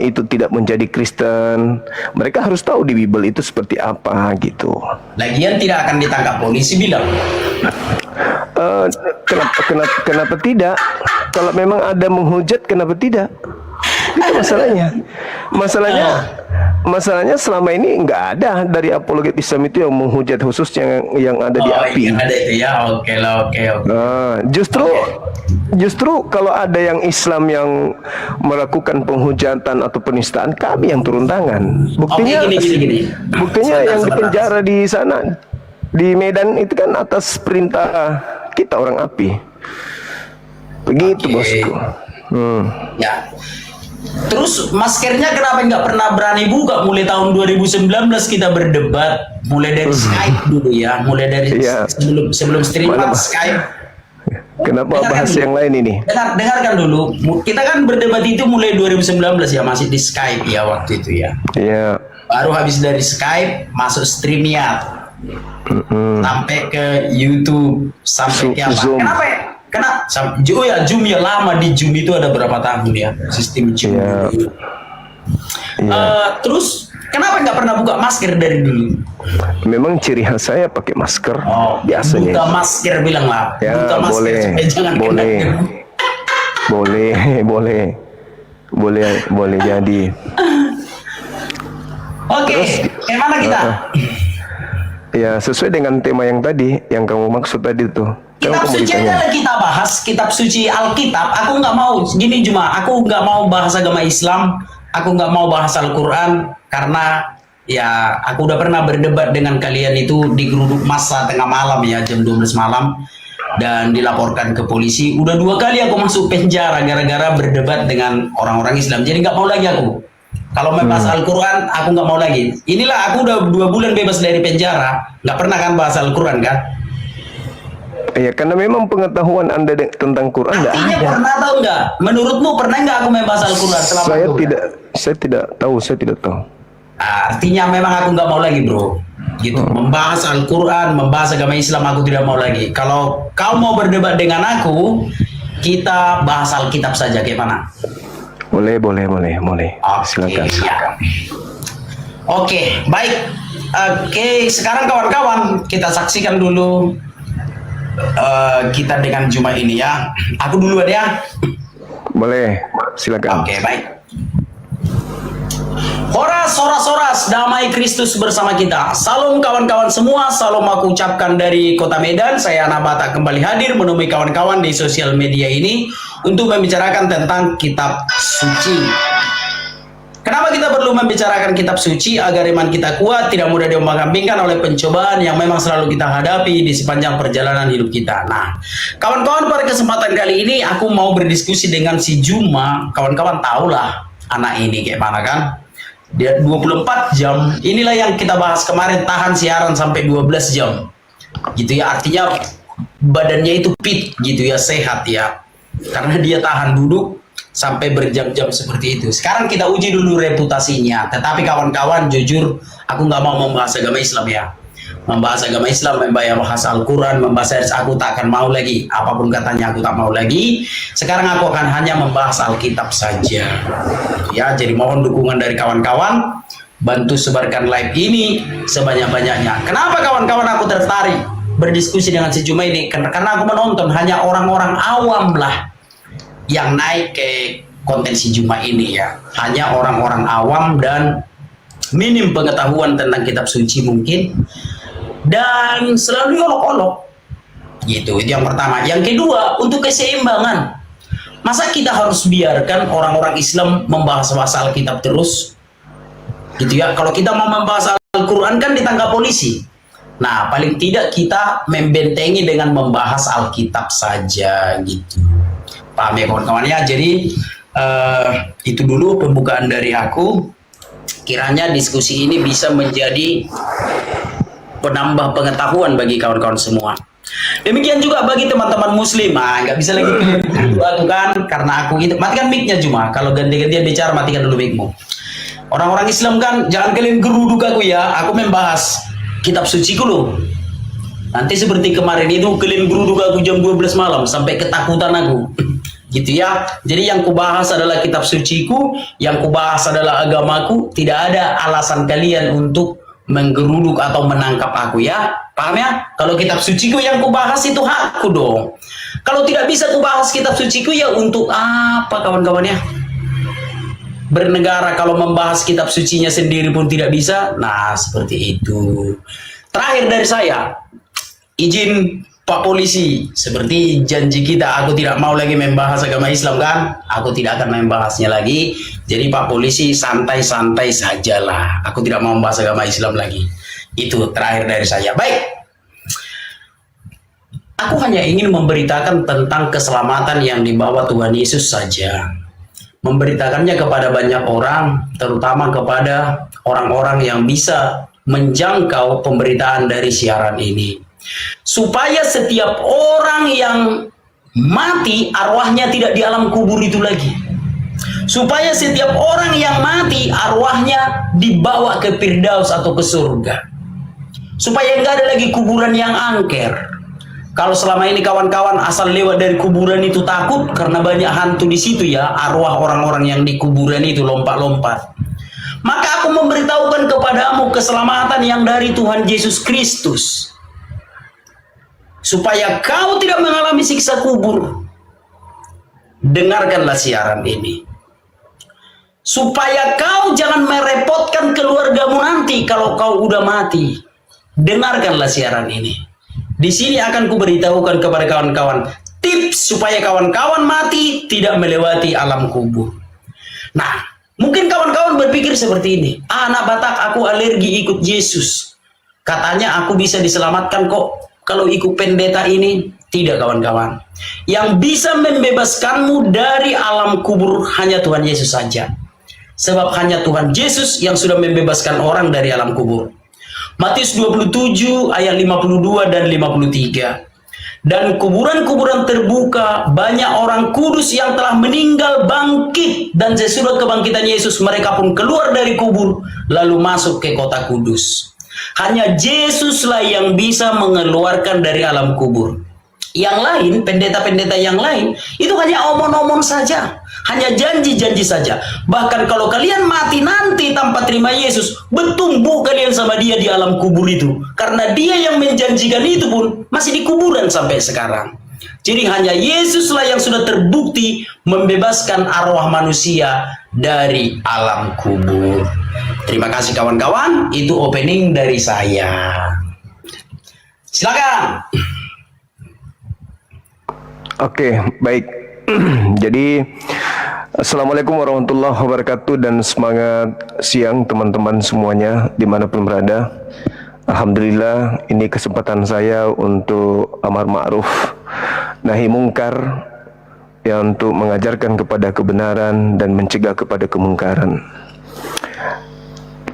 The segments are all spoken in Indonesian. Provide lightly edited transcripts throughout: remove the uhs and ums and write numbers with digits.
itu tidak menjadi Kristen, mereka harus tahu di Bible itu seperti apa gitu. Lagian tidak akan ditangkap polisi bilang. Eh, kenapa tidak? Kalau memang ada menghujat, kenapa tidak? Itu masalahnya selama ini nggak ada dari apologet Islam itu yang menghujat, khususnya yang ada di API. Yang ada itu ya, oke lah, oke. Nah, justru kalau ada yang Islam yang melakukan penghujatan atau penistaan, kami yang turun tangan. Buktinya, gini. buktinya yang dipenjara di sana di Medan itu kan atas perintah kita orang API. Begitu bosku. Ya. Terus maskernya kenapa nggak pernah berani buka? Mulai tahun 2019 kita berdebat, mulai dari Skype dulu ya, mulai dari sebelum streamer Skype. Kenapa bahas yang lain ini? Dengarkan dulu. Kita kan berdebat itu mulai 2019 ya, masih di Skype ya waktu itu ya. Iya. Baru habis dari Skype masuk StreamYard. Sampai ke YouTube, sampai ke apa? Zoom. Kenapa ya? Zoom ya, lama di Zoom itu ada berapa tahun ya sistem Zoom. Terus kenapa nggak pernah buka masker dari dulu? Memang ciri khas saya pakai masker. Biasanya. Buka masker bilang lah. Ya, buka masker supaya jangan boleh jadi. Oke, gimana kita? Ya, sesuai dengan tema yang tadi, yang kamu maksud tadi tuh. Kitab suci aja kita bahas, kitab suci Alkitab. Aku nggak mau gini, cuma aku nggak mau bahas agama Islam, aku nggak mau bahas Al-Quran, karena ya aku udah pernah berdebat dengan kalian itu di geruduk massa tengah malam ya, jam 12 malam, dan dilaporkan ke polisi. Udah 2 kali aku masuk penjara gara-gara berdebat dengan orang-orang Islam. Jadi nggak mau lagi aku. Kalau membahas Al-Quran, aku nggak mau lagi. Inilah aku udah 2 bulan bebas dari penjara, nggak pernah kan bahas Al-Quran kan? Ya, karena memang pengetahuan Anda tentang Quran nggak ada. Artinya pernah tahu nggak? Menurutmu pernah nggak aku membahas Al-Quran selama Saya itu? saya tidak tahu. Artinya memang aku nggak mau lagi, bro. Gitu. Membahas Al-Quran, membahas agama Islam, aku tidak mau lagi. Kalau kau mau berdebat dengan aku, kita bahas Alkitab saja, gimana? Boleh. Silakan. Ya. Oke, baik. Oke, sekarang kawan-kawan, kita saksikan dulu kita dengan Juma ini ya. Aku duluan ya. Boleh, silakan. Oke, baik. Horas, damai Kristus bersama kita. Salam kawan-kawan semua, salam aku ucapkan dari Kota Medan. Saya Nabata kembali hadir menemui kawan-kawan di sosial media ini untuk membicarakan tentang kitab suci. Kenapa kita perlu membicarakan kitab suci? Agar iman kita kuat, tidak mudah diombang-ambingkan oleh pencobaan yang memang selalu kita hadapi di sepanjang perjalanan hidup kita. Nah, kawan-kawan, pada kesempatan kali ini aku mau berdiskusi dengan si Juma. Kawan-kawan tahulah anak ini kayak mana kan? Dia 24 jam. Inilah yang kita bahas kemarin, tahan siaran sampai 12 jam. Gitu ya, artinya badannya itu fit gitu ya, sehat ya. Karena dia tahan duduk sampai berjam-jam seperti itu. Sekarang kita uji dulu reputasinya. Tetapi kawan-kawan, jujur aku nggak mau membahas agama Islam ya. Membahas agama Islam, membahas Al-Quran, membahas hadis, aku tak akan mau lagi. Apapun katanya aku tak mau lagi. Sekarang aku akan hanya membahas Alkitab saja. Ya, jadi mohon dukungan dari kawan-kawan. Bantu sebarkan live ini sebanyak-banyaknya. Kenapa kawan-kawan aku tertarik berdiskusi dengan si Juma ini? Karena aku menonton hanya orang-orang awam lah yang naik ke konten si Juma ini ya. Hanya orang-orang awam dan minim pengetahuan tentang kitab suci mungkin, dan selalu olok-olok gitu. Itu yang pertama. Yang kedua, untuk keseimbangan. Masa kita harus biarkan orang-orang Islam membahas Alkitab terus gitu ya? Kalau kita mau membahas Al-Quran kan ditangkap polisi. Nah, paling tidak kita membentengi dengan membahas Alkitab saja gitu. Paham ya kawan-kawan ya? Jadi itu dulu pembukaan dari aku. Kiranya diskusi ini bisa menjadi penambah pengetahuan bagi kawan-kawan semua. Demikian juga bagi teman-teman muslim. Nggak bisa lagi aku kan, karena aku gitu. Matikan mic-nya Juma. Kalau ganti-gantian bicara, matikan dulu mic-mu. Orang-orang Islam kan, jangan kalian geruduk aku ya. Aku membahas kitab suci dulu. Nanti seperti kemarin itu kalian geruduk aku jam 12 malam sampai ketakutan aku. gitu ya. Jadi yang kubahas adalah kitab suciku, yang kubahas adalah agamaku. Tidak ada alasan kalian untuk menggeruduk atau menangkap aku ya. Paham ya? Kalau kitab suciku yang kubahas itu hakku dong. Kalau tidak bisa kubahas kitab suciku ya untuk apa kawan-kawan ya? Bernegara kalau membahas kitab sucinya sendiri pun tidak bisa. Nah, seperti itu. Terakhir dari saya, izin Pak Polisi, seperti janji kita, aku tidak mau lagi membahas agama Islam kan? Aku tidak akan membahasnya lagi. Jadi Pak Polisi santai-santai sajalah. Aku tidak mau membahas agama Islam lagi. Itu terakhir dari saya. Baik. Aku hanya ingin memberitakan tentang keselamatan yang dibawa Tuhan Yesus saja. Memberitakannya kepada banyak orang, terutama kepada orang-orang yang bisa menjangkau pemberitaan dari siaran ini. Supaya setiap orang yang mati arwahnya tidak di alam kubur itu lagi. Supaya setiap orang yang mati arwahnya dibawa ke Firdaus atau ke surga. Supaya enggak ada lagi kuburan yang angker. Kalau selama ini kawan-kawan asal lewat dari kuburan itu takut karena banyak hantu di situ ya, arwah orang-orang yang di kuburan itu lompat-lompat. Maka aku memberitahukan kepadamu keselamatan yang dari Tuhan Yesus Kristus. Supaya kau tidak mengalami siksa kubur. Dengarkanlah siaran ini. Supaya kau jangan merepotkan keluargamu nanti kalau kau udah mati. Dengarkanlah siaran ini. Di sini akan kuberitahukan kepada kawan-kawan tips supaya kawan-kawan mati tidak melewati alam kubur. Nah, mungkin kawan-kawan berpikir seperti ini. Anak Batak, aku alergi ikut Yesus. Katanya aku bisa diselamatkan kok kalau ikut pendeta ini. Tidak kawan-kawan. Yang bisa membebaskanmu dari alam kubur hanya Tuhan Yesus saja. Sebab hanya Tuhan Yesus yang sudah membebaskan orang dari alam kubur. Matius 27 ayat 52 dan 53. Dan kuburan-kuburan terbuka, banyak orang kudus yang telah meninggal bangkit, dan sesudah kebangkitan Yesus mereka pun keluar dari kubur lalu masuk ke kota kudus. Hanya Yesuslah yang bisa mengeluarkan dari alam kubur. Yang lain, pendeta-pendeta yang lain, itu hanya omong-omong saja. Hanya janji-janji saja. Bahkan kalau kalian mati nanti tanpa terima Yesus, bertumbuh kalian sama dia di alam kubur itu. Karena dia yang menjanjikan itu pun masih di kuburan sampai sekarang. Jadi hanya Yesuslah yang sudah terbukti membebaskan arwah manusia dari alam kubur. Terima kasih kawan-kawan, itu opening dari saya. Silakan. Oke, baik. Jadi, Assalamualaikum warahmatullahi wabarakatuh dan semangat siang teman-teman semuanya dimanapun berada. Alhamdulillah, ini kesempatan saya untuk amar ma'ruf nahi mungkar, ya, untuk mengajarkan kepada kebenaran dan mencegah kepada kemungkaran.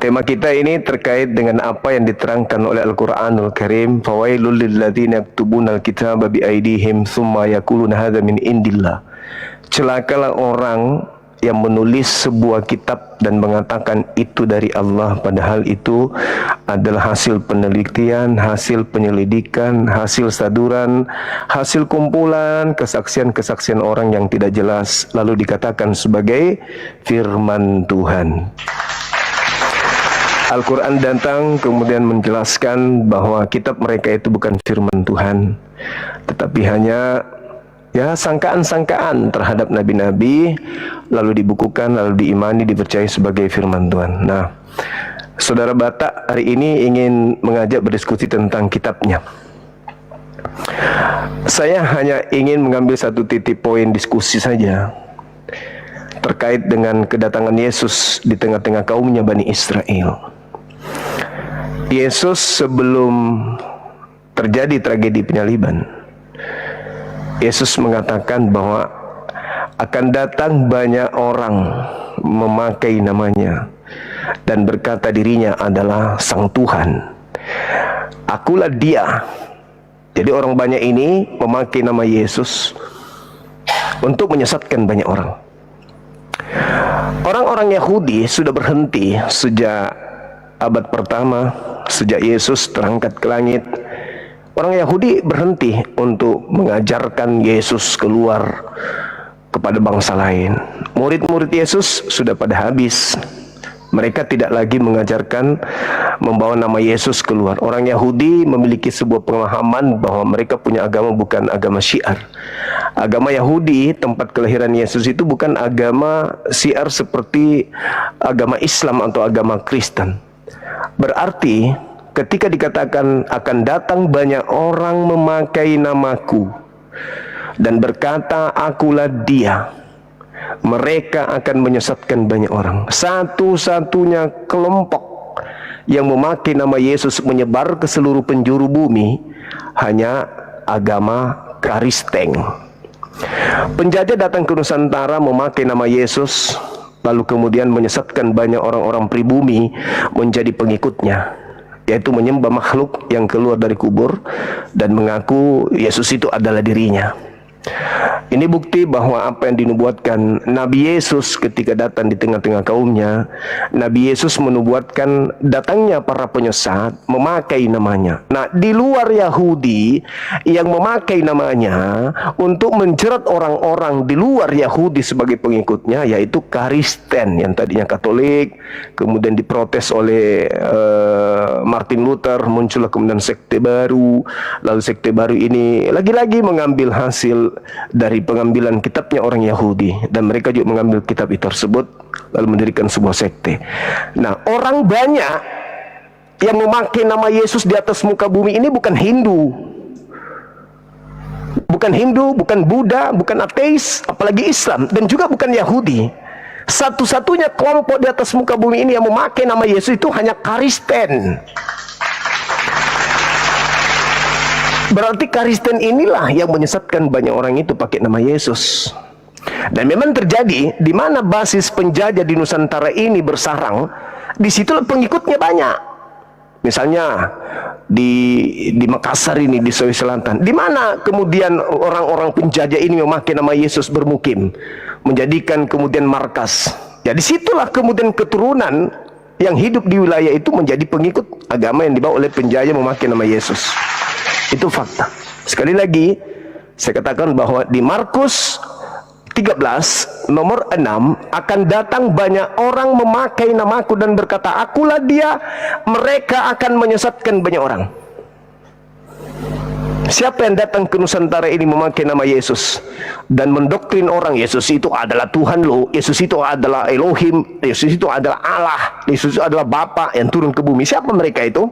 Tema kita ini terkait dengan apa yang diterangkan oleh Al-Quranul Karim. Fawailul lilladzina yaktubuna al-kitaba biaidihim thumma yaquluna hadza min indillah. Celakalah orang yang menulis sebuah kitab dan mengatakan itu dari Allah, padahal itu adalah hasil penelitian, hasil penyelidikan, hasil saduran, hasil kumpulan kesaksian-kesaksian orang yang tidak jelas, lalu dikatakan sebagai firman Tuhan. Al-Quran datang kemudian menjelaskan bahwa kitab mereka itu bukan firman Tuhan, tetapi hanya sangkaan-sangkaan terhadap nabi-nabi, lalu dibukukan, lalu diimani, dipercayai sebagai firman Tuhan. Nah, saudara Batak hari ini ingin mengajak berdiskusi tentang kitabnya. Saya hanya ingin mengambil satu titik poin diskusi saja terkait dengan kedatangan Yesus di tengah-tengah kaumnya Bani Israel. Yesus sebelum terjadi tragedi penyaliban, Yesus mengatakan bahwa akan datang banyak orang memakai namanya dan berkata dirinya adalah Sang Tuhan. Akulah dia. Jadi orang banyak ini memakai nama Yesus untuk menyesatkan banyak orang. Orang-orang Yahudi sudah berhenti sejak abad pertama, sejak Yesus terangkat ke langit. Orang Yahudi berhenti untuk mengajarkan Yesus keluar kepada bangsa lain. Murid-murid Yesus sudah pada habis. Mereka tidak lagi mengajarkan membawa nama Yesus keluar. Orang Yahudi memiliki sebuah pemahaman bahwa mereka punya agama bukan agama syiar. Agama Yahudi, tempat kelahiran Yesus itu bukan agama syiar seperti agama Islam atau agama Kristen. Berarti ketika dikatakan akan datang banyak orang memakai namaku dan berkata, akulah dia, mereka akan menyesatkan banyak orang. Satu-satunya kelompok yang memakai nama Yesus menyebar ke seluruh penjuru bumi hanya agama Kristen. Penjajah datang ke Nusantara memakai nama Yesus, lalu kemudian menyesatkan banyak orang-orang pribumi menjadi pengikutnya, yaitu menyembah makhluk yang keluar dari kubur dan mengaku Yesus itu adalah dirinya. Ini bukti bahwa apa yang dinubuatkan Nabi Yesus ketika datang di tengah-tengah kaumnya, Nabi Yesus menubuatkan datangnya para penyesat memakai namanya. Nah, di luar Yahudi yang memakai namanya untuk menjerat orang-orang di luar Yahudi sebagai pengikutnya, yaitu Kristen yang tadinya Katolik, kemudian diprotes oleh Martin Luther, muncullah kemudian sekte baru. Lalu sekte baru ini lagi-lagi mengambil hasil dari pengambilan kitabnya orang Yahudi, dan mereka juga mengambil kitab itu tersebut lalu mendirikan sebuah sekte. Nah, orang banyak yang memakai nama Yesus di atas muka bumi ini bukan Hindu, bukan Buddha, bukan ateis, apalagi Islam, dan juga bukan Yahudi. Satu-satunya kelompok di atas muka bumi ini yang memakai nama Yesus itu hanya Kristen. Berarti Kristen inilah yang menyesatkan banyak orang itu pakai nama Yesus. Dan memang terjadi di mana basis penjajah di Nusantara ini bersarang, di situ pengikutnya banyak. Misalnya di Makassar ini, di Sulawesi Selatan, di mana kemudian orang-orang penjajah ini memakai nama Yesus bermukim, menjadikan kemudian markas. Ya, disitulah kemudian keturunan yang hidup di wilayah itu menjadi pengikut agama yang dibawa oleh penjajah memakai nama Yesus. Itu fakta. Sekali lagi saya katakan bahwa di Markus 13 nomor 6, akan datang banyak orang memakai namaku dan berkata, akulah dia, mereka akan menyesatkan banyak orang. Siapa yang datang ke Nusantara ini memakai nama Yesus dan mendoktrin orang Yesus itu adalah Tuhan loh, Yesus itu adalah Elohim, Yesus itu adalah Allah, Yesus itu adalah Bapa yang turun ke bumi. Siapa mereka itu?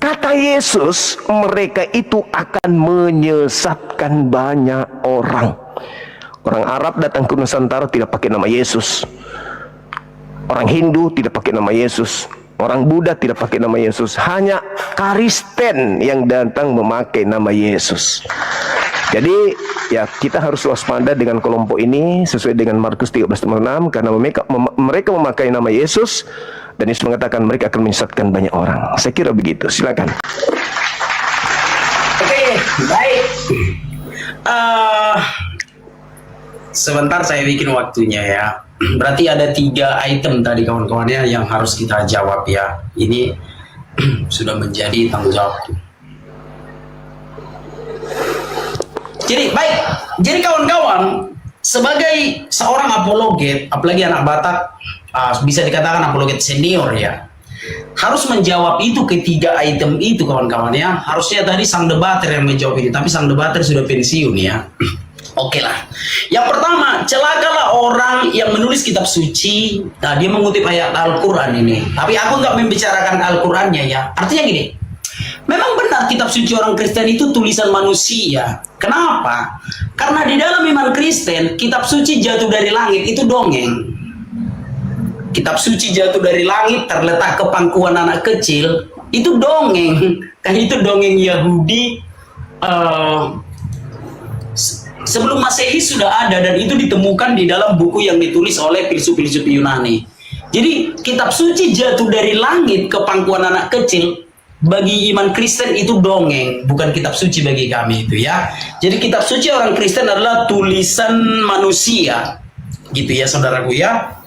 Kata Yesus, mereka itu akan menyesatkan banyak orang. Orang Arab datang ke Nusantara tidak pakai nama Yesus. Orang Hindu tidak pakai nama Yesus. Orang Buddha tidak pakai nama Yesus. Hanya Kristen yang datang memakai nama Yesus. Jadi ya, kita harus waspada dengan kelompok ini sesuai dengan Markus 13:6, karena mereka memakai nama Yesus dan Yesus mengatakan mereka akan menyesatkan banyak orang. Saya kira begitu. Silakan. Oke, baik. Sebentar saya bikin waktunya ya. Berarti ada 3 item tadi kawan-kawannya yang harus kita jawab ya. Ini sudah menjadi tanggung jawab. Jadi baik, jadi kawan-kawan, sebagai seorang apologet, apalagi anak Batak, bisa dikatakan apologet senior ya, harus menjawab itu ketiga item itu kawan-kawan ya. Harusnya tadi sang debater yang menjawab ini, tapi sang debater sudah pensiun ya. Oke lah. Yang pertama, celakalah orang yang menulis kitab suci. Nah, dia mengutip ayat Al-Quran ini, tapi aku nggak membicarakan Al-Qurannya ya. Artinya gini, memang benar kitab suci orang Kristen itu tulisan manusia. Kenapa? Karena di dalam iman Kristen, kitab suci jatuh dari langit itu dongeng. Kitab suci jatuh dari langit terletak ke pangkuan anak kecil itu dongeng. Kan itu dongeng Yahudi sebelum Masehi sudah ada, dan itu ditemukan di dalam buku yang ditulis oleh filsuf-filsuf Yunani. Jadi kitab suci jatuh dari langit ke pangkuan anak kecil bagi iman Kristen itu dongeng, bukan kitab suci bagi kami itu ya. Jadi kitab suci orang Kristen adalah tulisan manusia, gitu ya saudaraku ya.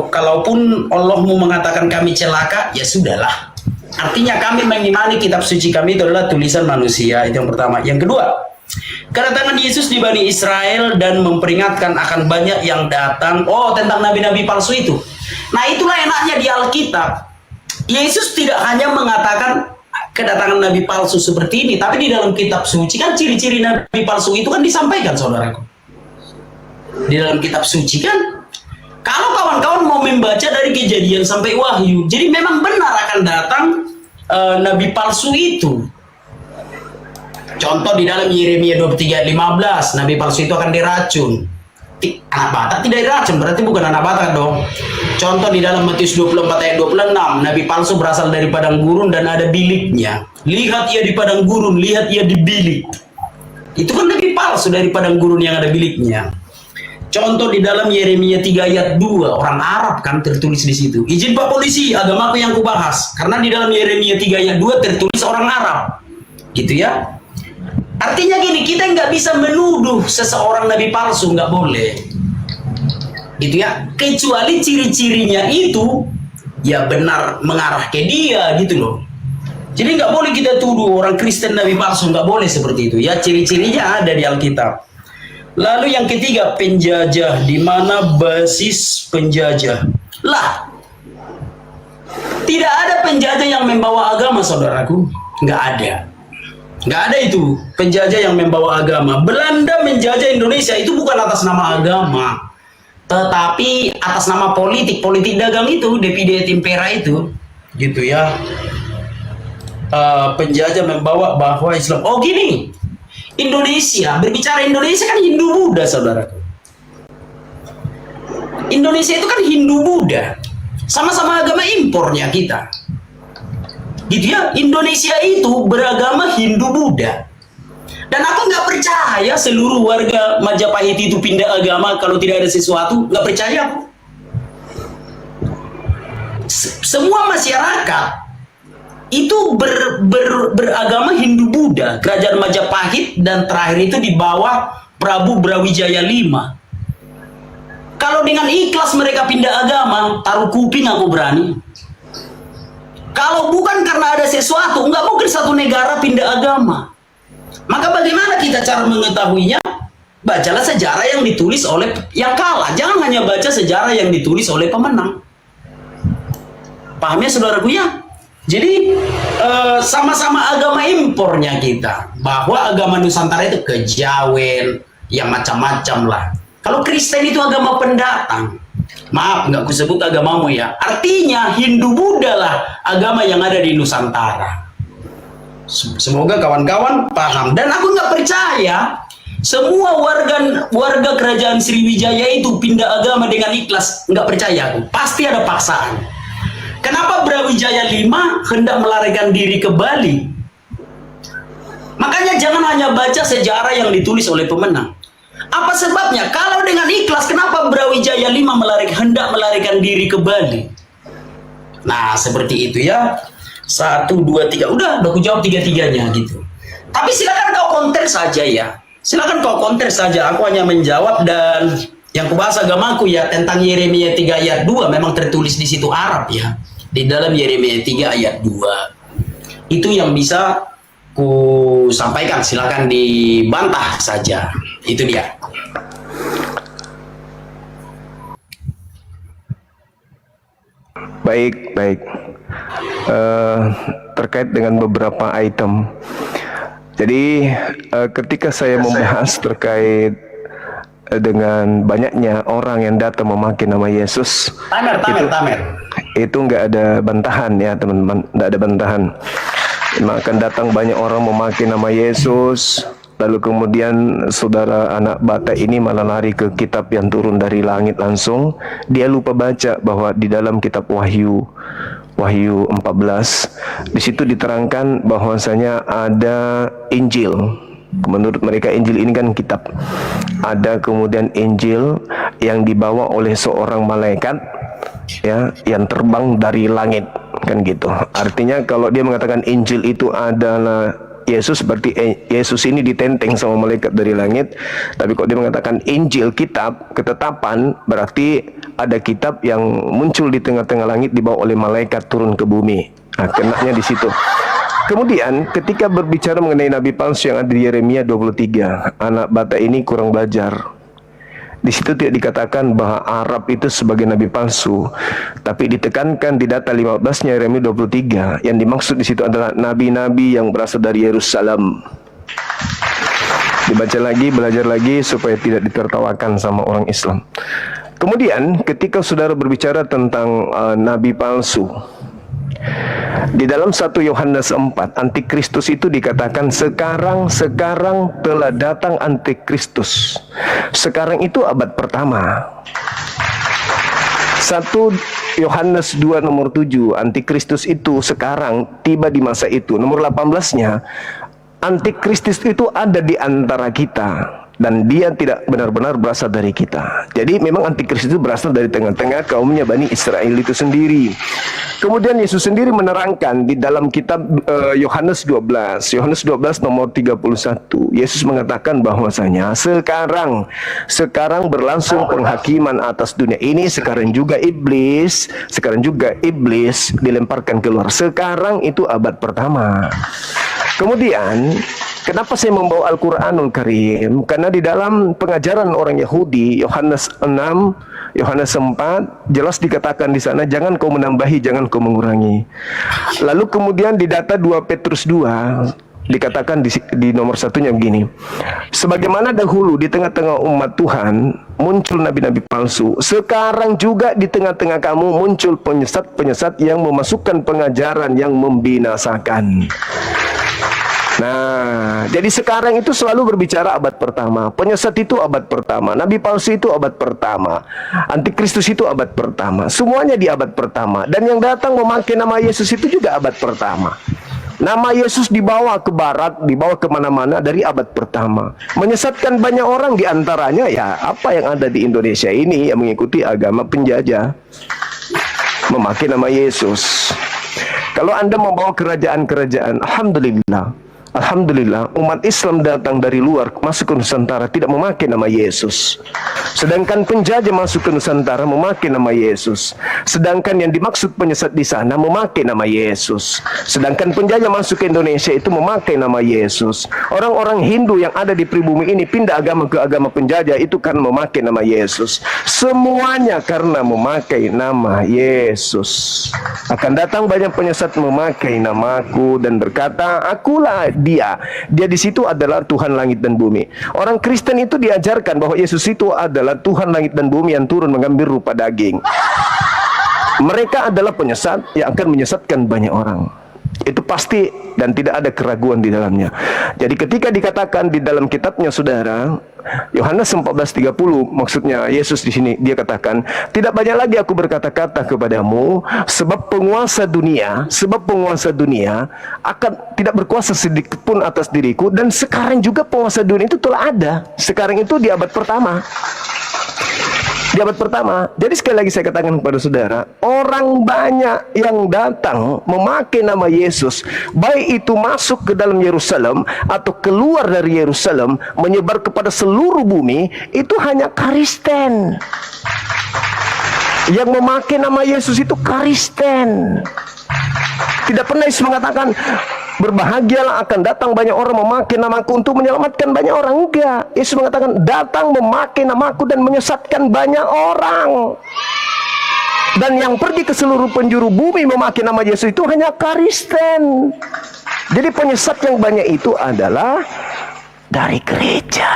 Kalaupun Allah mau mengatakan kami celaka, ya sudahlah. Artinya kami mengimani kitab suci kami itu adalah tulisan manusia. Itu yang pertama. Yang kedua, kedatangan Yesus di Bani Israel dan memperingatkan akan banyak yang datang. Oh, tentang nabi-nabi palsu itu. Nah, itulah enaknya di Alkitab. Yesus tidak hanya mengatakan kedatangan nabi palsu seperti ini, tapi di dalam kitab suci kan ciri-ciri nabi palsu itu kan disampaikan, saudaraku. Di dalam kitab suci kan, kalau kawan-kawan mau membaca dari Kejadian sampai Wahyu, jadi memang benar akan datang nabi palsu itu. Contoh di dalam Yeremia 23 ayat 15, nabi palsu itu akan diracun. Anak Batak tidak diracun, berarti bukan anak Batak dong. Contoh di dalam Matius 24 ayat 26, nabi palsu berasal dari padang gurun dan ada biliknya. Lihat ia di padang gurun, lihat ia di bilik. Itu kan nabi palsu dari padang gurun yang ada biliknya. Contoh di dalam Yeremia 3 ayat 2, orang Arab kan tertulis di situ. Izin Pak Polisi, agamaku yang kubahas. Karena di dalam Yeremia 3 ayat 2 tertulis orang Arab. Gitu ya. Artinya gini, kita nggak bisa menuduh seseorang nabi palsu, nggak boleh. Gitu ya. Kecuali ciri-cirinya itu ya benar mengarah ke dia gitu loh. Jadi nggak boleh kita tuduh orang Kristen nabi palsu, nggak boleh seperti itu. Ya ciri-cirinya ada di Alkitab. Lalu yang ketiga, penjajah. Di mana basis penjajah? Lah, tidak ada penjajah yang membawa agama, saudaraku. Nggak ada. Nggak ada itu penjajah yang membawa agama. Belanda menjajah Indonesia itu bukan atas nama agama, tetapi atas nama politik dagang itu, divide et impera itu, gitu ya. Penjajah membawa bahwa Islam. Oh gini, Indonesia, berbicara Indonesia kan Hindu Buddha, saudara. Indonesia itu kan Hindu Buddha, sama-sama agama impornya kita. Gitu ya, Indonesia itu beragama Hindu Buddha. Dan aku nggak percaya seluruh warga Majapahit itu pindah agama kalau tidak ada sesuatu, nggak percaya aku. Semua masyarakat itu beragama Hindu Buddha. Kerajaan Majapahit dan terakhir itu di bawah Prabu Brawijaya V. Kalau dengan ikhlas mereka pindah agama, taruh kuping aku berani. Kalau bukan karena ada sesuatu, nggak mungkin satu negara pindah agama. Maka bagaimana kita cara mengetahuinya? Bacalah sejarah yang ditulis oleh yang kalah. Jangan hanya baca sejarah yang ditulis oleh pemenang. Paham ya saudaraku ya? Jadi sama-sama agama impornya kita. Bahwa agama Nusantara itu kejawen, yang macam-macam lah. Kalau Kristen itu agama pendatang. Maaf, nggak kusebut agamamu ya. Artinya Hindu Buddha lah agama yang ada di Nusantara. Semoga kawan-kawan paham. Dan aku nggak percaya semua warga kerajaan Sriwijaya itu pindah agama dengan ikhlas. Nggak percaya aku. Pasti ada paksaan. Kenapa Brawijaya V hendak melarikan diri ke Bali? Makanya jangan hanya baca sejarah yang ditulis oleh pemenang. Apa sebabnya? Kalau dengan ikhlas, kenapa Brawijaya V hendak melarikan diri ke Bali? Nah, seperti itu ya. 1, 2, 3. Udah aku jawab 3-3-nya gitu. Tapi silakan kau konter saja ya. Silakan kau konter saja. Aku hanya menjawab dan yang kubahas agamaku ya tentang Yeremia 3 ayat 2 memang tertulis di situ Arab ya. Di dalam Yeremia 3 ayat 2. Itu yang bisa ku sampaikan, silakan dibantah saja. Itu dia. Baik. Terkait dengan beberapa item. Jadi ketika saya membahas terkait dengan banyaknya orang yang datang memakai nama Yesus, Tamer. Itu nggak ada bantahan ya teman-teman, nggak ada bantahan. Akan datang banyak orang memakai nama Yesus, lalu kemudian saudara anak Batak ini malah lari ke kitab yang turun dari langit langsung. Dia lupa baca bahwa di dalam kitab Wahyu 14 di situ diterangkan bahwasanya ada Injil. Menurut mereka Injil ini kan kitab. Ada kemudian Injil yang dibawa oleh seorang malaikat ya yang terbang dari langit kan gitu. Artinya kalau dia mengatakan Injil itu adalah Yesus, berarti Yesus ini ditenteng sama malaikat dari langit. Tapi kalau dia mengatakan Injil, kitab, ketetapan, berarti ada kitab yang muncul di tengah-tengah langit dibawa oleh malaikat turun ke bumi. Nah, kenanya di situ. Kemudian ketika berbicara mengenai nabi palsu yang ada di Yeremia 23, anak bata ini kurang belajar. Di situ tidak dikatakan bahwa Arab itu sebagai nabi palsu, tapi ditekankan di data 15-nya Yeremia 23. Yang dimaksud di situ adalah nabi-nabi yang berasal dari Yerusalem. Dibaca lagi, belajar lagi supaya tidak ditertawakan sama orang Islam. Kemudian ketika saudara berbicara tentang nabi palsu, di dalam 1 Yohanes 4, antikristus itu dikatakan sekarang telah datang antikristus. Sekarang itu abad pertama. 1 Yohanes 2 nomor 7, antikristus itu sekarang tiba di masa itu. Nomor 18-nya, antikristus itu ada di antara kita dan dia tidak benar-benar berasal dari kita. Jadi memang antikristus itu berasal dari tengah-tengah kaumnya Bani Israel itu sendiri. Kemudian Yesus sendiri menerangkan di dalam kitab Yohanes 12 nomor 31. Yesus mengatakan bahwasanya sekarang berlangsung penghakiman atas dunia ini. Sekarang juga iblis dilemparkan keluar. Sekarang itu abad pertama. Kemudian kenapa saya membawa Al-Quranul Karim? Karena di dalam pengajaran orang Yahudi, Yohanes 6, Yohanes 4, jelas dikatakan di sana, jangan kau menambahi, jangan kau mengurangi. Lalu kemudian di data 2 Petrus 2, dikatakan di nomor satunya begini, sebagaimana dahulu di tengah-tengah umat Tuhan muncul nabi-nabi palsu, sekarang juga di tengah-tengah kamu muncul penyesat-penyesat yang memasukkan pengajaran yang membinasakan. Nah, jadi sekarang itu selalu berbicara abad pertama. Penyesat itu abad pertama. Nabi palsu itu abad pertama. Antikristus itu abad pertama. Semuanya di abad pertama. Dan yang datang memakai nama Yesus itu juga abad pertama. Nama Yesus dibawa ke barat, dibawa kemana-mana dari abad pertama. Menyesatkan banyak orang, di antaranya ya apa yang ada di Indonesia ini yang mengikuti agama penjajah. Memakai nama Yesus. Kalau Anda membawa kerajaan-kerajaan, Alhamdulillah, umat Islam datang dari luar masuk ke Nusantara tidak memakai nama Yesus. Sedangkan penjajah masuk ke Nusantara memakai nama Yesus. Sedangkan yang dimaksud penyesat di sana memakai nama Yesus. Sedangkan penjajah masuk ke Indonesia itu memakai nama Yesus. Orang-orang Hindu yang ada di pribumi ini pindah agama ke agama penjajah itu karena memakai nama Yesus. Semuanya karena memakai nama Yesus. Akan datang banyak penyesat memakai namaku dan berkata, akulah dia di situ adalah Tuhan langit dan bumi. Orang Kristen itu diajarkan bahwa Yesus itu adalah Tuhan langit dan bumi yang turun mengambil rupa daging. Mereka adalah penyesat yang akan menyesatkan banyak orang. Itu pasti dan tidak ada keraguan di dalamnya. Jadi ketika dikatakan di dalam kitabnya saudara, Yohanes 14:30, maksudnya Yesus di sini dia katakan, tidak banyak lagi aku berkata-kata kepadamu, sebab penguasa dunia akan tidak berkuasa sedikit pun atas diriku, dan sekarang juga penguasa dunia itu telah ada. Sekarang itu di abad pertama. Di abad pertama. Jadi sekali lagi saya katakan kepada saudara, orang banyak yang datang memakai nama Yesus, baik itu masuk ke dalam Yerusalem atau keluar dari Yerusalem, menyebar kepada seluruh bumi, itu hanya Kristen. Yang memakai nama Yesus itu Kristen. Tidak pernah Yesus mengatakan, berbahagialah akan datang banyak orang memakai namaku untuk menyelamatkan banyak orang. Enggak. Yesus mengatakan datang memakai namaku dan menyesatkan banyak orang. Dan yang pergi ke seluruh penjuru bumi memakai nama Yesus itu hanya Kristen. Jadi penyesat yang banyak itu adalah dari gereja,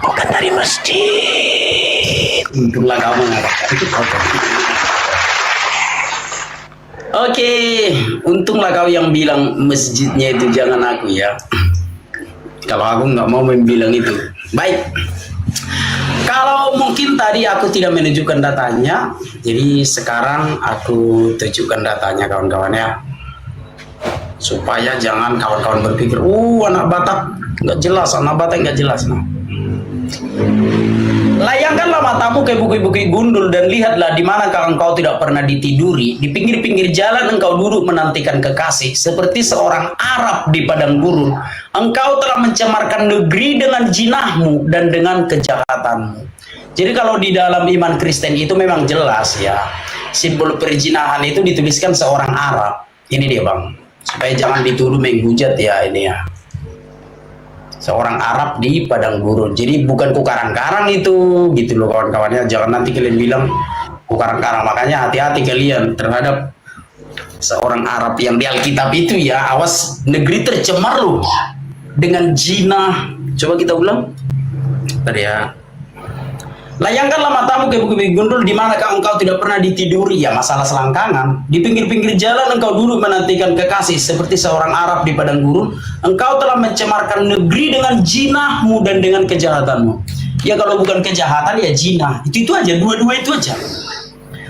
bukan dari masjid. Untunglah kamu mengatakan itu. Oke, untunglah kau yang bilang masjidnya itu jangan aku ya. Kalau aku nggak mau membilang itu. Baik. Kalau mungkin tadi aku tidak menunjukkan datanya, jadi sekarang aku tunjukkan datanya kawan-kawan ya. Supaya jangan kawan-kawan berpikir, anak Batak nggak jelas, anak Batak nggak jelas. Nah. Layangkanlah matamu ke bukit-bukit gundul dan lihatlah di mana kalau engkau tidak pernah ditiduri. Di pinggir-pinggir jalan engkau duduk menantikan kekasih seperti seorang Arab di padang gurun. Engkau telah mencemarkan negeri dengan jinahmu dan dengan kejahatanmu. Jadi kalau di dalam iman Kristen itu memang jelas ya, simbol perzinahan itu dituliskan seorang Arab. Ini dia bang, supaya jangan dituduh menghujat ya ini ya. Seorang Arab di padang gurun. Jadi bukan kukarang-karang itu, gitu loh kawan-kawannya. Jangan nanti kalian bilang kukarang-karang. Makanya hati-hati kalian terhadap seorang Arab yang di Alkitab itu ya. Awas, negeri tercemar loh dengan zina. Coba kita ulang. Tadi ya. Layangkanlah matamu ke bukit gundul di manakah engkau tidak pernah ditiduri, ya masalah selangkangan. Di pinggir-pinggir jalan engkau duduk menantikan kekasih seperti seorang Arab di padang gurun. Engkau telah mencemarkan negeri dengan jinahmu dan dengan kejahatanmu. Ya kalau bukan kejahatan ya jinah. Itu aja, dua-dua itu aja.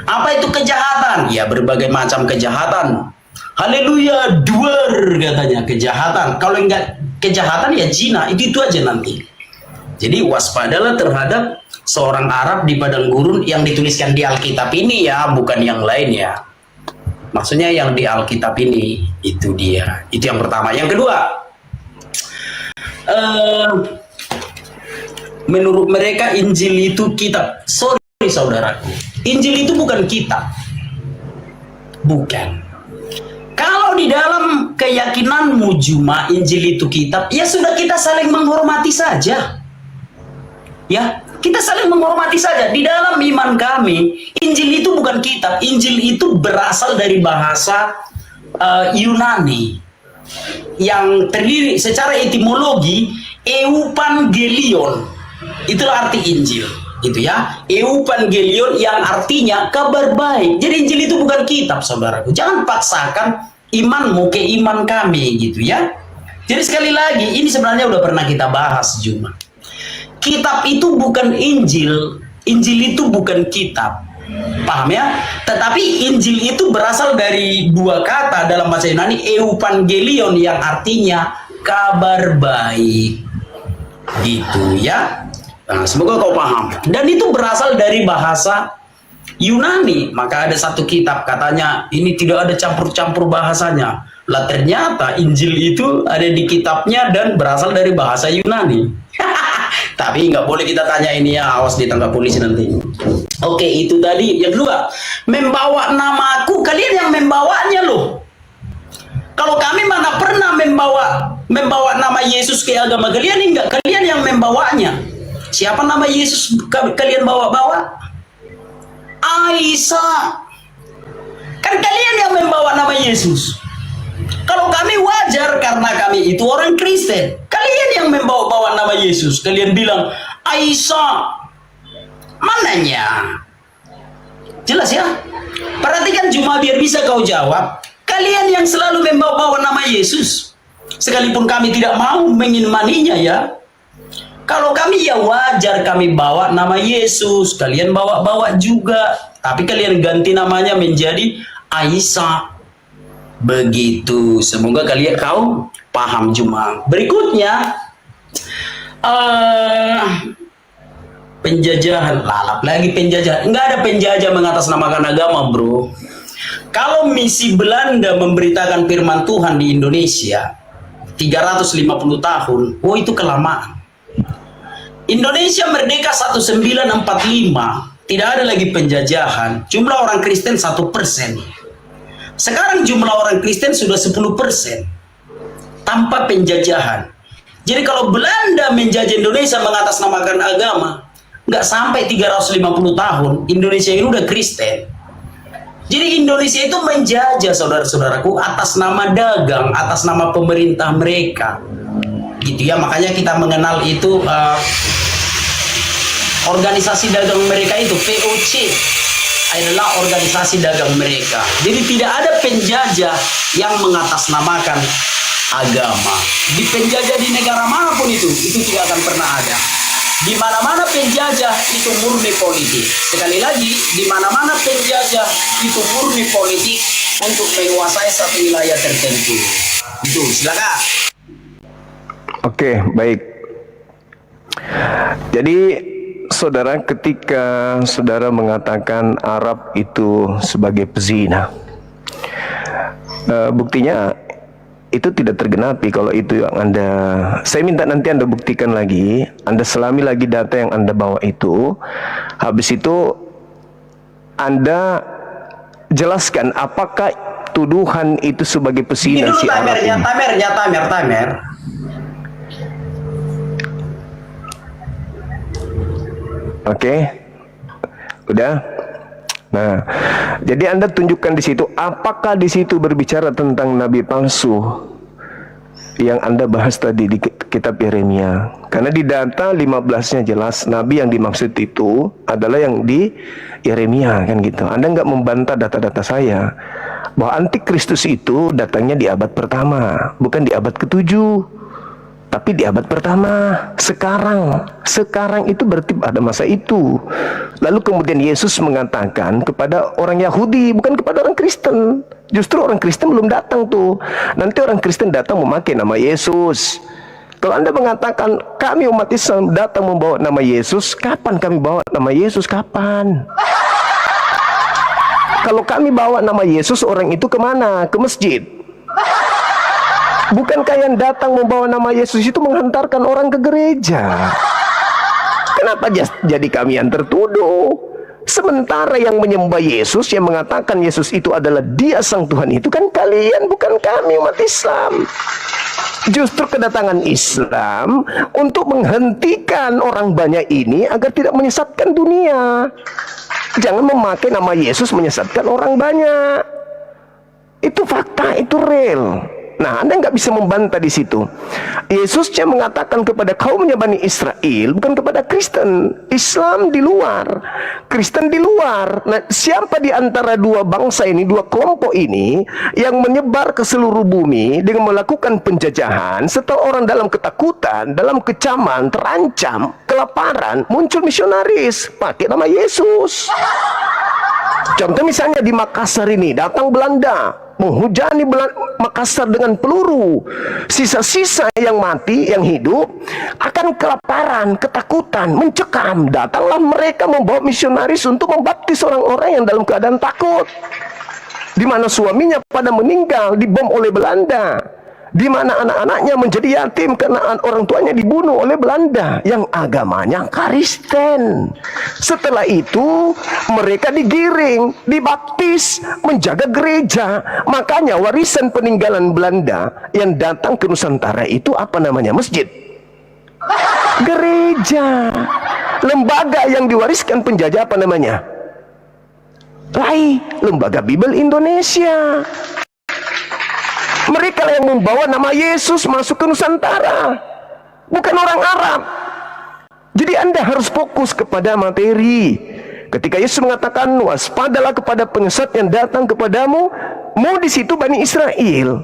Apa itu kejahatan? Ya berbagai macam kejahatan. Haleluya, duar katanya kejahatan. Kalau enggak kejahatan ya jinah. Itu aja nanti. Jadi waspadalah terhadap seorang Arab di padang gurun yang dituliskan di Alkitab ini ya, bukan yang lain ya. Maksudnya yang di Alkitab ini, itu dia. Itu yang pertama. Yang kedua, menurut mereka Injil itu kitab. Sorry saudaraku, Injil itu bukan kitab. Bukan. Kalau di dalam keyakinanmu cuma Injil itu kitab, ya sudah kita saling menghormati saja. Ya, kita saling menghormati saja. Di dalam iman kami, Injil itu bukan kitab. Injil itu berasal dari bahasa Yunani yang terdiri secara etimologi Euangelion. Itulah arti Injil, gitu ya. Euangelion yang artinya kabar baik. Jadi Injil itu bukan kitab, saudaraku. Jangan paksakan imanmu ke iman kami, gitu ya. Jadi sekali lagi, ini sebenarnya udah pernah kita bahas cuma. Kitab itu bukan Injil, Injil itu bukan kitab, paham ya? Tetapi Injil itu berasal dari dua kata dalam bahasa Yunani, Euangelion yang artinya kabar baik, gitu ya. Nah, semoga kau paham. Dan itu berasal dari bahasa Yunani. Maka ada satu kitab katanya ini tidak ada campur-campur bahasanya. Lah ternyata Injil itu ada di kitabnya dan berasal dari bahasa Yunani. Tapi nggak boleh kita tanya ini ya, awas ditangkap polisi nanti. Oke, itu tadi. Yang kedua, membawa namaku, kalian yang membawanya loh. Kalau kami mana pernah membawa nama Yesus ke agama kalian, enggak, kalian yang membawanya. Siapa nama Yesus kalian bawa-bawa? Aisyah. Kan kalian yang membawa nama Yesus. Kalau kami wajar karena kami itu orang Kristen. Kalian yang membawa-bawa nama Yesus. Kalian bilang, Aisyah. Mananya? Jelas ya? Perhatikan cuma biar bisa kau jawab. Kalian yang selalu membawa-bawa nama Yesus. Sekalipun kami tidak mau mengimaninya ya. Kalau kami ya wajar kami bawa nama Yesus. Kalian bawa-bawa juga. Tapi kalian ganti namanya menjadi Aisyah. Begitu, semoga kalian kau paham cuma. Berikutnya penjajahan, lalap lagi penjajahan. Enggak ada penjajah mengatasnamakan agama, bro. Kalau misi Belanda memberitakan firman Tuhan di Indonesia 350 tahun, oh itu kelamaan. Indonesia merdeka 1945, tidak ada lagi penjajahan. Jumlah orang Kristen 1%. Sekarang jumlah orang Kristen sudah 10% tanpa penjajahan. Jadi kalau Belanda menjajah Indonesia mengatasnamakan agama, nggak sampai 350 tahun, Indonesia ini udah Kristen. Jadi Indonesia itu menjajah saudara-saudaraku atas nama dagang, atas nama pemerintah mereka. Gitu ya, makanya kita mengenal itu organisasi dagang mereka itu VOC. Adalah organisasi dagang mereka. Jadi tidak ada penjajah yang mengatasnamakan agama. Di penjajah di negara manapun itu tidak akan pernah ada. Di mana-mana penjajah itu murni politik. Sekali lagi, di mana-mana penjajah itu murni politik untuk menguasai satu wilayah tertentu. Itu, silakan. Oke, baik. Jadi saudara, ketika saudara mengatakan Arab itu sebagai pezina, buktinya itu tidak tergenapi kalau itu yang Anda. Saya minta nanti Anda buktikan lagi, Anda selami lagi data yang Anda bawa itu. Habis itu Anda jelaskan apakah tuduhan itu sebagai Ini pesinan dulu si Arab ini. tamer. Oke, udah. Nah, jadi Anda tunjukkan di situ apakah di situ berbicara tentang nabi palsu yang Anda bahas tadi di kitab Yeremia. Karena di data 15-nya jelas nabi yang dimaksud itu adalah yang di Yeremia, kan gitu. Anda nggak membantah data-data saya bahwa antikristus itu datangnya di abad pertama, bukan di abad ke-7, tapi di abad pertama. Sekarang itu berarti pada masa itu. Lalu kemudian Yesus mengatakan kepada orang Yahudi, bukan kepada orang Kristen. Justru orang Kristen belum datang tuh. Nanti orang Kristen datang memakai nama Yesus. Kalau Anda mengatakan kami umat Islam datang membawa nama Yesus, kapan kami bawa nama Yesus? Kapan? Kalau kami bawa nama Yesus, orang itu kemana? Ke masjid. Bukankah yang datang membawa nama Yesus itu menghantarkan orang ke gereja? Kenapa jadi kami yang tertuduh? Sementara yang menyembah Yesus, yang mengatakan Yesus itu adalah Dia Sang Tuhan, itu kan kalian, bukan kami umat Islam. Justru kedatangan Islam untuk menghentikan orang banyak ini agar tidak menyesatkan dunia. Jangan memakai nama Yesus menyesatkan orang banyak. Itu fakta, itu real. Nah, Anda nggak bisa membantah di situ. Yesus yang mengatakan kepada kaumnya Bani Israel, bukan kepada Kristen. Islam di luar, Kristen di luar. Nah, siapa di antara dua bangsa ini, dua kelompok ini yang menyebar ke seluruh bumi dengan melakukan penjajahan, setelah orang dalam ketakutan, dalam kecaman, terancam, kelaparan, muncul misionaris pakai nama Yesus. Contoh misalnya di Makassar ini, datang Belanda, menghujani Makassar dengan peluru. Sisa-sisa yang mati, yang hidup, akan kelaparan, ketakutan, mencekam. Datanglah mereka membawa misionaris untuk membaptis orang-orang yang dalam keadaan takut. Di mana suaminya pada meninggal, dibom oleh Belanda. Di mana anak-anaknya menjadi yatim karena orang tuanya dibunuh oleh Belanda yang agamanya Kristen. Setelah itu mereka digiring, dibaptis, menjaga gereja. Makanya warisan peninggalan Belanda yang datang ke Nusantara itu apa namanya? Masjid, gereja. Lembaga yang diwariskan penjajah apa namanya? Lembaga Bible Indonesia. Mereka yang membawa nama Yesus masuk ke Nusantara, bukan orang Arab. Jadi Anda harus fokus kepada materi. Ketika Yesus mengatakan waspadalah kepada penyesat yang datang kepadamu, mau di situ Bani Israel.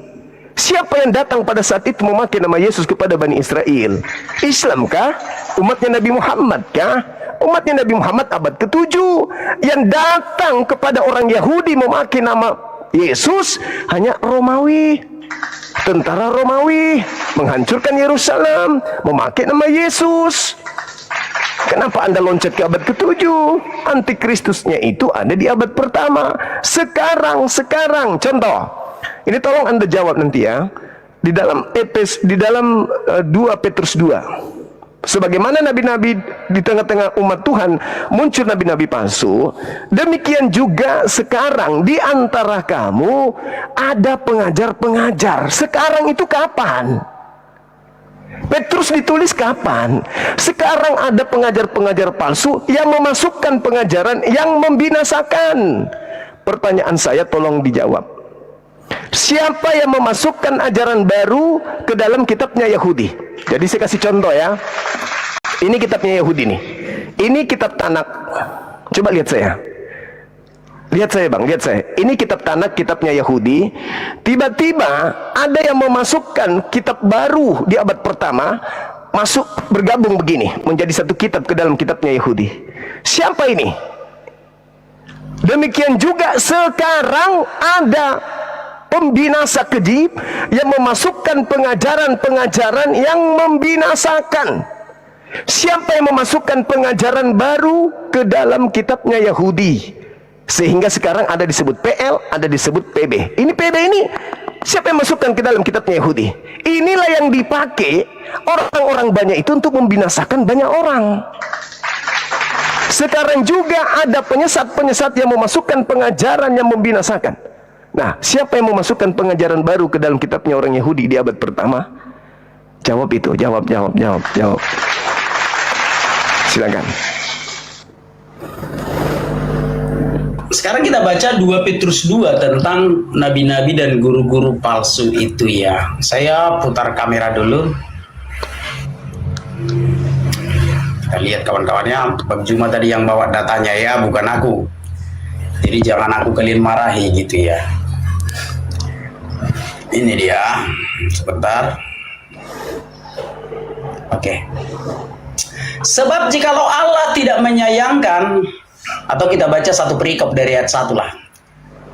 Siapa yang datang pada saat itu memakai nama Yesus kepada Bani Israel? Islamkah? Umatnya Nabi Muhammad kah? Umatnya Nabi Muhammad abad ke-7 yang datang kepada orang Yahudi memakai nama Yesus hanya Romawi. Tentara Romawi menghancurkan Yerusalem memakai nama Yesus. Kenapa Anda loncat ke abad ke-7? Antikristusnya itu ada di abad pertama. Sekarang contoh. Ini tolong Anda jawab nanti ya. Di dalam 2 Petrus 2. Sebagaimana nabi-nabi di tengah-tengah umat Tuhan muncul nabi-nabi palsu, demikian juga sekarang di antara kamu ada pengajar-pengajar. Sekarang itu kapan? Petrus ditulis kapan? Sekarang ada pengajar-pengajar palsu yang memasukkan pengajaran yang membinasakan. Pertanyaan saya tolong dijawab. Siapa yang memasukkan ajaran baru ke dalam kitabnya Yahudi? Jadi saya kasih contoh ya. Ini kitabnya Yahudi nih. Ini kitab Tanak. Coba lihat saya. Lihat saya bang, lihat saya. Ini kitab Tanak, kitabnya Yahudi. Tiba-tiba ada yang memasukkan kitab baru di abad pertama, masuk bergabung begini, menjadi satu kitab ke dalam kitabnya Yahudi. Siapa ini? Demikian juga sekarang ada pembinasa keji yang memasukkan pengajaran-pengajaran yang membinasakan. Siapa yang memasukkan pengajaran baru ke dalam kitabnya Yahudi? Sehingga sekarang ada disebut PL, ada disebut PB. Ini PB ini Siapa yang masukkan ke dalam kitabnya Yahudi? Inilah yang dipakai orang-orang banyak itu untuk membinasakan banyak orang. Sekarang juga ada penyesat-penyesat yang memasukkan pengajaran yang membinasakan. Nah, siapa yang memasukkan pengajaran baru ke dalam kitabnya orang Yahudi di abad pertama? Jawab itu, jawab. Silakan. Sekarang kita baca 2 Petrus 2 tentang nabi-nabi dan guru-guru palsu itu ya. Saya putar kamera dulu. Kita lihat kawan-kawannya, Bang Juma tadi yang bawa datanya ya, bukan aku. Jadi jangan aku kalian marahi gitu ya. Ini dia. Sebentar. Oke. Sebab jikalau Allah tidak menyayangkan, atau kita baca satu perikop dari ayat 1 lah.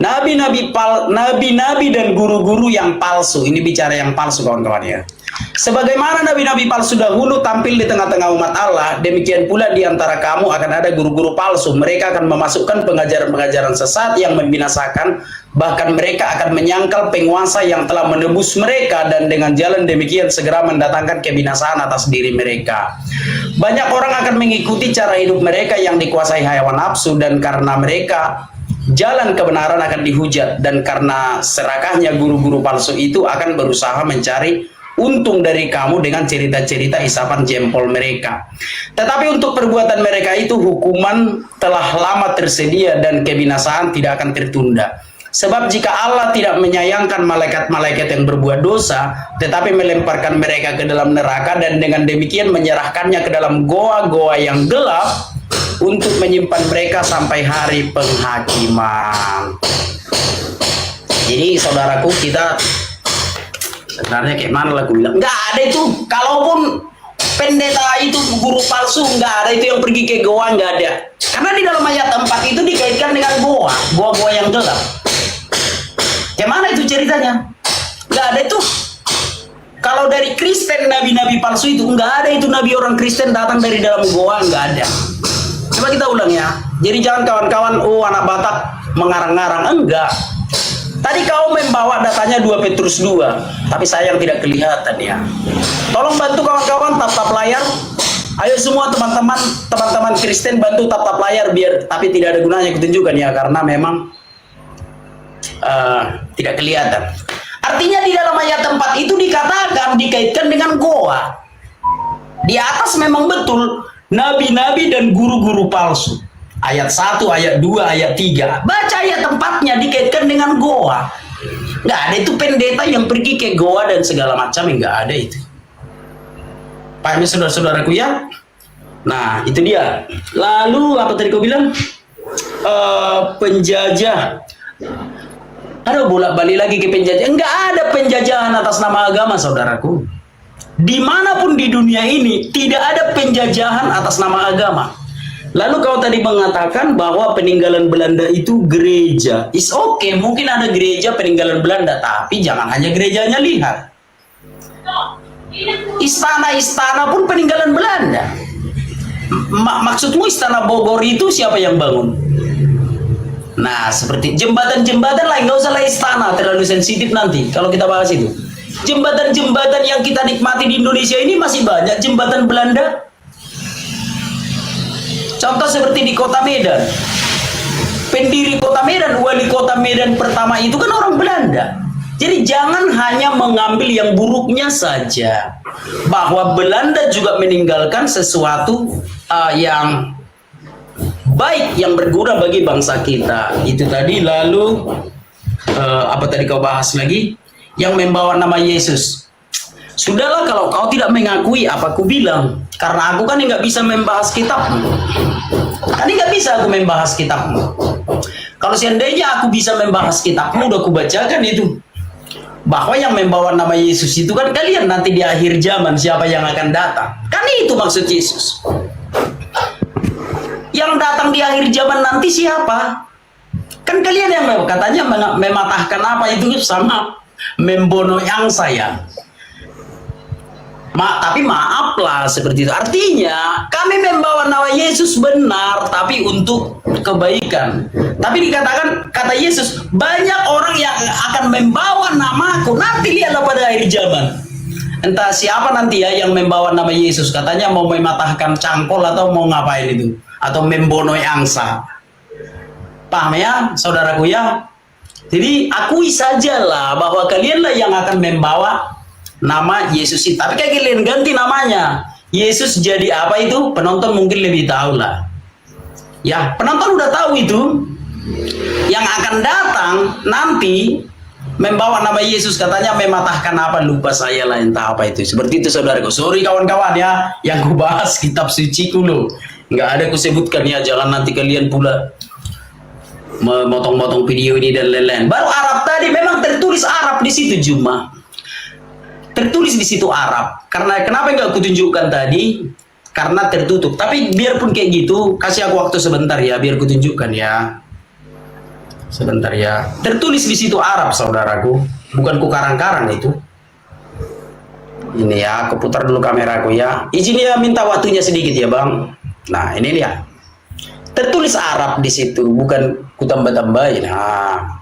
Nabi-nabi dan guru-guru yang palsu. Ini bicara yang palsu kawan-kawan ya. Sebagaimana nabi-nabi palsu dahulu tampil di tengah-tengah umat Allah, demikian pula di antara kamu akan ada guru-guru palsu. Mereka akan memasukkan pengajaran-pengajaran sesat yang membinasakan, bahkan mereka akan menyangkal penguasa yang telah menebus mereka, dan dengan jalan demikian segera mendatangkan kebinasaan atas diri mereka. Banyak orang akan mengikuti cara hidup mereka yang dikuasai hawa nafsu, dan karena mereka jalan kebenaran akan dihujat, dan karena serakahnya guru-guru palsu itu akan berusaha mencari untung dari kamu dengan cerita-cerita isapan jempol mereka. Tetapi untuk perbuatan mereka itu hukuman telah lama tersedia dan kebinasaan tidak akan tertunda. Sebab jika Allah tidak menyayangkan malaikat-malaikat yang berbuat dosa, tetapi melemparkan mereka ke dalam neraka dan dengan demikian menyerahkannya ke dalam goa-goa yang gelap untuk menyimpan mereka sampai hari penghakiman. Jadi saudaraku, kita sebenarnya kayak mana lah aku bilang, nggak ada itu. Kalaupun pendeta itu guru palsu, nggak ada itu yang pergi ke goa, nggak ada. Karena di dalam ayat 4 itu dikaitkan dengan goa-goa yang gelap. Gimana itu ceritanya? Nggak ada itu. Kalau dari Kristen, nabi-nabi palsu itu nggak ada itu. Nabi orang Kristen datang dari dalam goa, nggak ada. Coba kita ulang ya. Jadi jangan kawan-kawan, oh anak Batak mengarang-ngarang, enggak. Tadi kau membawa datanya 2 Petrus 2, tapi sayang tidak kelihatan ya. Tolong bantu kawan-kawan tap-tap layar. Ayo semua teman-teman Kristen bantu tap-tap layar biar, tapi tidak ada gunanya kutunjukkan ya, karena memang tidak kelihatan. Artinya di dalam ayat 4 itu dikatakan dikaitkan dengan goa. Di atas memang betul nabi-nabi dan guru-guru palsu. Ayat 1, ayat 2, ayat 3. Baca ayat 4-nya dikaitkan dengan goa. Nggak ada itu pendeta yang pergi ke goa dan segala macam, nggak ada itu. Pahami saudara-saudaraku ya? Nah, itu dia. Lalu apa tadi kau bilang? Penjajah. Aduh, bolak-balik lagi ke penjajah. Nggak ada penjajahan atas nama agama, saudaraku. Dimanapun di dunia ini tidak ada penjajahan atas nama agama. Lalu kau tadi mengatakan bahwa peninggalan Belanda itu gereja. Is okay, mungkin ada gereja peninggalan Belanda, tapi jangan hanya gerejanya lihat. Istana-istana pun peninggalan Belanda. Maksudmu istana Bogor itu siapa yang bangun? Nah, seperti jembatan-jembatan lah, nggak usah lah istana, terlalu sensitif nanti kalau kita bahas itu. Jembatan-jembatan yang kita nikmati di Indonesia ini masih banyak jembatan Belanda. Contoh seperti di kota Medan. Pendiri kota Medan, wali kota Medan pertama itu kan orang Belanda. Jadi jangan hanya mengambil yang buruknya saja. Bahwa Belanda juga meninggalkan sesuatu yang baik, yang berguna bagi bangsa kita. Itu tadi. Lalu apa tadi kau bahas lagi? Yang membawa nama Yesus. Sudahlah, kalau kau tidak mengakui apa aku bilang. Karena aku kan nggak bisa membahas kitabmu. Kan nggak bisa aku membahas kitabmu. Kalau seandainya aku bisa membahas kitabmu, udah aku bacakan itu. Bahwa yang membawa nama Yesus itu kan kalian nanti di akhir zaman, siapa yang akan datang. Kan itu maksud Yesus. Yang datang di akhir zaman nanti siapa? Kan kalian yang katanya mematahkan apa itu sama membono yang saya. Tapi maaflah seperti itu. Artinya kami membawa nama Yesus benar, tapi untuk kebaikan. Tapi dikatakan kata Yesus, banyak orang yang akan membawa namaku. Nanti lihatlah pada akhir zaman. Entah siapa nanti ya yang membawa nama Yesus. Katanya mau mematahkan cangkol atau mau ngapain itu, atau membonoi angsa. Paham ya, saudaraku ya? Jadi akui sajalah bahwa kalianlah yang akan membawa nama Yesus itu. Tapi kayak kalian ganti namanya. Yesus jadi apa itu? Penonton mungkin lebih tahu lah. Ya, penonton udah tahu itu. Yang akan datang nanti membawa nama Yesus, katanya mematahkan apa, lupa saya lah, entah apa itu. Seperti itu saudaraku. Sorry kawan-kawan ya, yang ku bahas kitab suci ku loh. Nggak ada ku sebutkan ya, jangan nanti kalian pula memotong-motong video ini dan lain-lain. Baru Arab tadi memang tertulis Arab di situ cuma. Tertulis di situ Arab. Karena kenapa nggak kutunjukkan tadi? Karena tertutup. Tapi biarpun kayak gitu, kasih aku waktu sebentar ya, biar kutunjukkan ya. Sebentar ya. Tertulis di situ Arab, saudaraku. Bukan ku karang-karang itu. Ini ya, aku putar dulu kameraku ya. Izin ya, minta waktunya sedikit ya, Bang. Nah, ini dia. Tertulis Arab di situ, bukan ku tambah-tambahin. Nah.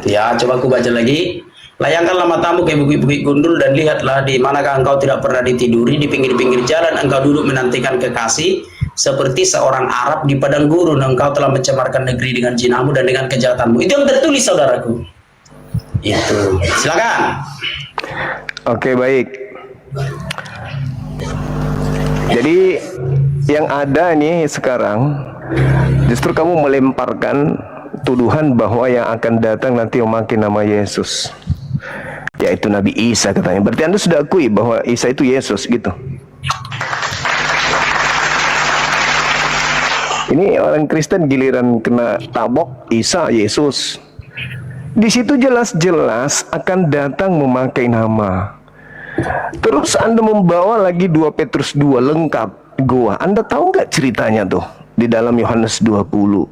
Ya, coba ku baca lagi. Layangkanlah matamu ke bukit-bukit gundul dan lihatlah di manakah engkau tidak pernah ditiduri, di pinggir-pinggir jalan engkau duduk menantikan kekasih, seperti seorang Arab di padang gurun engkau telah mencemarkan negeri dengan zinamu dan dengan kejahatanmu. Itu yang tertulis saudaraku. Itu. Silakan. Oke, baik. Jadi yang ada nih sekarang, justru kamu melemparkan tuduhan bahwa yang akan datang nanti memakai nama Yesus, yaitu Nabi Isa katanya. Berarti Anda sudah akui bahwa Isa itu Yesus gitu. Ini orang Kristen giliran kena tabok Isa Yesus. Di situ jelas-jelas akan datang memakai nama. Terus Anda membawa lagi 2 Petrus 2 lengkap gua. Anda tahu nggak ceritanya tuh di dalam Yohanes 20?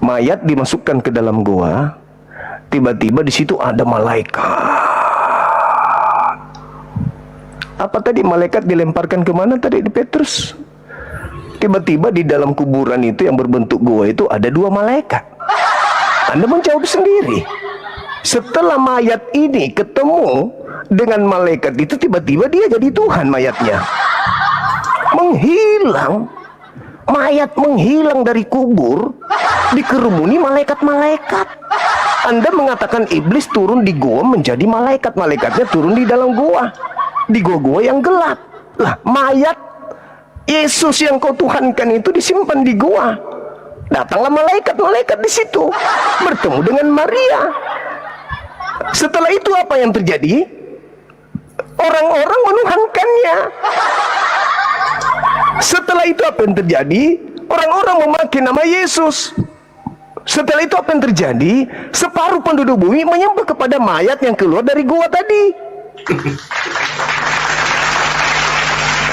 Mayat dimasukkan ke dalam gua. Tiba-tiba di situ ada malaikat. Apa tadi malaikat dilemparkan kemana tadi di Petrus? Tiba-tiba di dalam kuburan itu yang berbentuk gua itu ada 2 malaikat. Anda menjawab sendiri. Setelah mayat ini ketemu dengan malaikat itu, tiba-tiba dia jadi Tuhan mayatnya. Menghilang. Mayat menghilang dari kubur, dikerumuni malaikat-malaikat. Anda mengatakan iblis turun di gua menjadi malaikat. Malaikatnya turun di dalam gua. Di gua-gua yang gelap. Lah, mayat Yesus yang kau tuhankan itu disimpan di gua. Datanglah malaikat-malaikat di situ. Bertemu dengan Maria. Setelah itu apa yang terjadi? Orang-orang menuhankannya. Setelah itu apa yang terjadi? Orang-orang memakai nama Yesus. Setelah itu apa yang terjadi? Separuh penduduk bumi menyembah kepada mayat yang keluar dari gua tadi.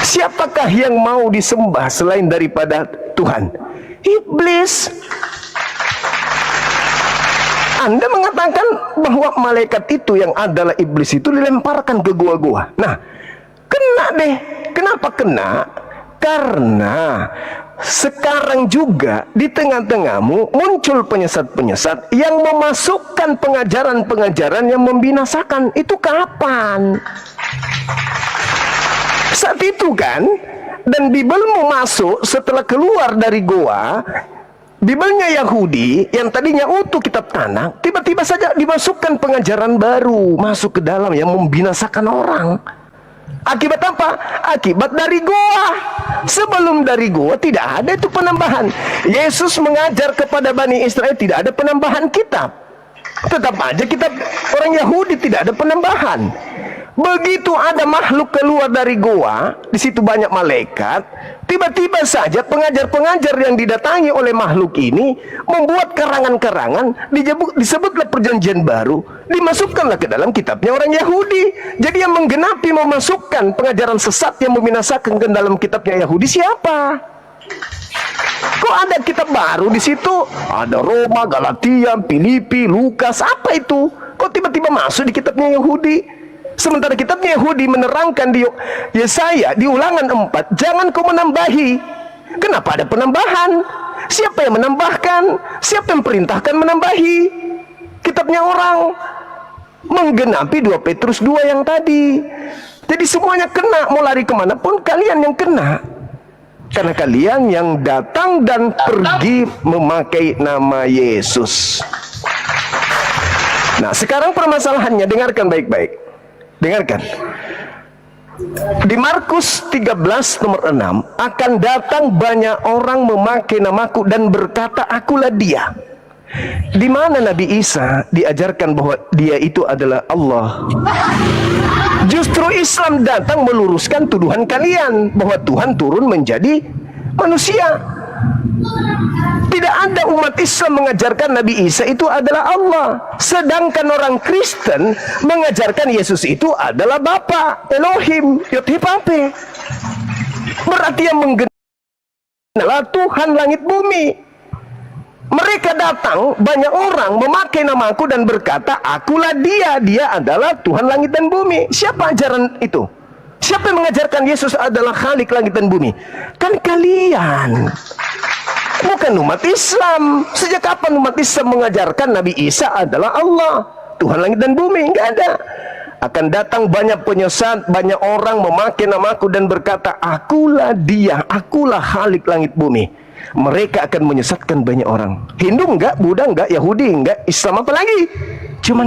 Siapakah yang mau disembah selain daripada Tuhan? Iblis. Anda mengatakan bahwa malaikat itu yang adalah iblis itu dilemparkan ke gua-gua. Nah, kena deh. Kenapa kena? Karena sekarang juga di tengah-tengahmu muncul penyesat-penyesat yang memasukkan pengajaran-pengajaran yang membinasakan. Itu kapan? Saat itu kan. Dan Bibelmu masuk setelah keluar dari goa. Bibelnya Yahudi yang tadinya utuh kitab tanah, tiba-tiba saja dimasukkan pengajaran baru masuk ke dalam yang membinasakan orang. Akibat apa? Akibat dari goa. Sebelum dari goa tidak ada itu penambahan. Yesus mengajar kepada Bani Israel tidak ada penambahan kitab. Tetap aja kitab orang Yahudi tidak ada penambahan. Begitu ada makhluk keluar dari goa, di situ banyak malaikat, tiba-tiba saja pengajar-pengajar yang didatangi oleh makhluk ini membuat karangan-karangan, disebutlah perjanjian baru, dimasukkanlah ke dalam kitabnya orang Yahudi. Jadi yang menggenapi memasukkan pengajaran sesat yang membinasakan ke dalam kitabnya Yahudi siapa? Kok ada kitab baru di situ? Ada Roma, Galatia, Filipi, Lukas, apa itu? Kok tiba-tiba masuk di kitabnya Yahudi? Sementara kitabnya Yahudi menerangkan di Yesaya di Ulangan 4, jangan kau menambahi. Kenapa ada penambahan? Siapa yang menambahkan? Siapa yang perintahkan menambahi? Kitabnya orang menggenapi 2 Petrus 2 yang tadi. Jadi semuanya kena, mau lari kemanapun kalian yang kena. Karena kalian yang datang dan pergi memakai nama Yesus. Nah, sekarang permasalahannya, dengarkan baik-baik. Dengarkan. Di Markus 13 nomor 6, akan datang banyak orang memakai namaku dan berkata, akulah dia. Di mana Nabi Isa diajarkan bahwa dia itu adalah Allah? Justru Islam datang meluruskan tuduhan kalian bahwa Tuhan turun menjadi manusia. Tidak ada umat Islam mengajarkan Nabi Isa itu adalah Allah. Sedangkan orang Kristen mengajarkan Yesus itu adalah Bapa, Elohim, Yod-Heh-Vav-Heh. Berarti yang menggenapi Tuhan langit bumi. Mereka datang, banyak orang memakai namaku dan berkata, akulah dia, dia adalah Tuhan langit dan bumi. Siapa ajaran itu? Siapa yang mengajarkan Yesus adalah Khalik langit dan bumi? Kan kalian, bukan umat Islam. Sejak kapan umat Islam mengajarkan Nabi Isa adalah Allah, Tuhan langit dan bumi? Enggak ada. Akan datang banyak penyesat, banyak orang memakai namaku dan berkata, akulah dia, akulah Khalik langit bumi. Mereka akan menyesatkan banyak orang. Hindu enggak, Buddha enggak, Yahudi enggak, Islam apa lagi? Cuma